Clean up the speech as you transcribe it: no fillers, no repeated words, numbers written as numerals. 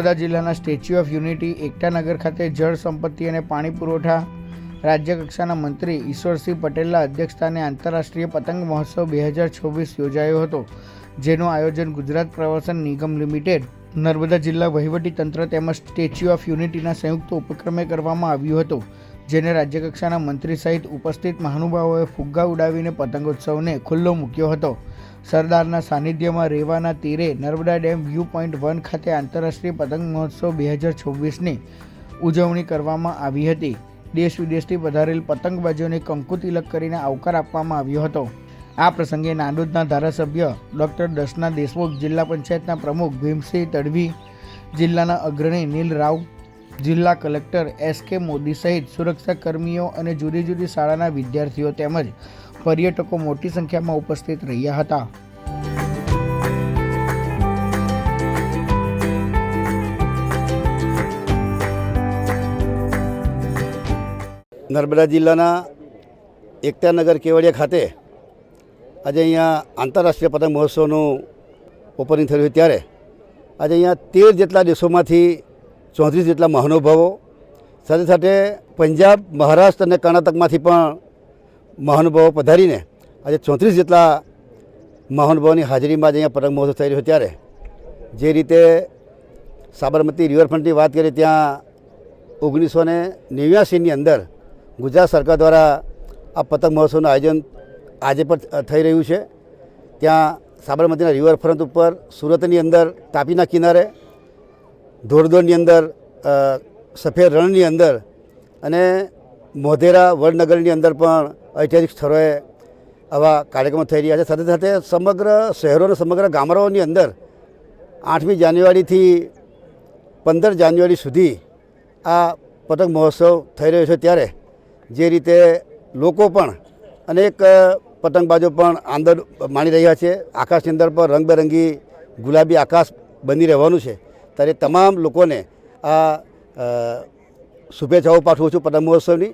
નર્મદા જિલ્લાના statue of unity Ektanagar ખાતે જળ સંપત્તિ અને પાણી પુરવઠા રાજ્ય કક્ષાના મંત્રી ઈશ્વરસિંહ પટેલના અધ્યક્ષસ્થાને આંતરરાષ્ટ્રીય પતંગ મહોત્સવ 2024 યોજાયો હતો, જેનું આયોજન ગુજરાત પ્રવાસન નિગમ લિમિટેડ, નર્મદા જિલ્લા વહીવટી તંત્ર તેમજ સ્ટેચ્યુ ઓફ યુનિટીના સંયુક્ત ઉપક્રમે કરવામાં આવ્યું હતું, જેને રાજ્યકક્ષાના મંત્રી સહિત ઉપસ્થિત મહાનુભાવોએ ફુગ્ગા ઉડાવીને પતંગોત્સવને ખુલ્લો મૂક્યો હતો. સરદારના સાનિધ્યમાં રેવાના તીરે નર્મદા ડેમ વ્યૂ પોઈન્ટ 1 ખાતે આંતરરાષ્ટ્રીય પતંગ મહોત્સવ 2024ની ઉજવણી કરવામાં આવી હતી. દેશ વિદેશથી પધારેલ પતંગબાજોને કંકુ તિલક કરીને આવકાર આપવામાં આવ્યો હતો. આ પ્રસંગે નાંદોદના ધારાસભ્ય ડૉક્ટર દર્શના દેશમુખ, જિલ્લા પંચાયતના પ્રમુખ ભીમસિંહ તડવી, જિલ્લાના અગ્રણી નીલ રાવ, જિલ્લા કલેક્ટર એસ.કે. મોદી સહિત સુરક્ષા કર્મીઓ અને જુદી જુદી શાળાના વિદ્યાર્થીઓ તેમજ પર્યટકો મોટી સંખ્યામાં ઉપસ્થિત રહ્યા હતા. નર્મદા જિલ્લાના એકતાનગર કેવડિયા ખાતે આજે અહીંયા આંતરરાષ્ટ્રીય પતંગ મહોત્સવનું ઓપનિંગ થયું છે, ત્યારે આજે અહીંયા 13 જેટલા દેશોમાંથી 34 જેટલા મહાનુભાવો, સાથે સાથે પંજાબ, મહારાષ્ટ્ર અને કર્ણાટકમાંથી પણ મહાનુભાવો પધારીને આજે 34 જેટલા મહાનુભાવોની હાજરીમાં અહીંયા પતંગ મહોત્સવ થઈ રહ્યો છે. ત્યારે જે રીતે સાબરમતી રિવરફ્રન્ટની વાત કરીએ, ત્યાં 1989ની અંદર ગુજરાત સરકાર દ્વારા આ પતંગ મહોત્સવનું આયોજન આજે પણ થઈ રહ્યું છે. ત્યાં સાબરમતીના રિવરફ્રન્ટ ઉપર, સુરતની અંદર તાપીના કિનારે, ધોરડોની અંદર, સફેદ રણની અંદર અને મોઢેરા વડનગરની અંદર પણ ઐતિહાસિક સ્થળોએ આવા કાર્યક્રમો થઈ રહ્યા છે. સાથે સાથે સમગ્ર શહેરો અને સમગ્ર ગામડાઓની અંદર 8મી જાન્યુઆરીથી 15 જાન્યુઆરી સુધી આ પતંગ મહોત્સવ થઈ રહ્યો છે. ત્યારે જે રીતે લોકો પણ અનેક પતંગબાજો પણ આનંદ માણી રહ્યા છે. આકાશની અંદર પણ રંગબેરંગી ગુલાબી આકાશ બની રહેવાનું છે. ત્યારે તમામ લોકોને આ શુભેચ્છાઓ પાઠવું છું પતંગ મહોત્સવની.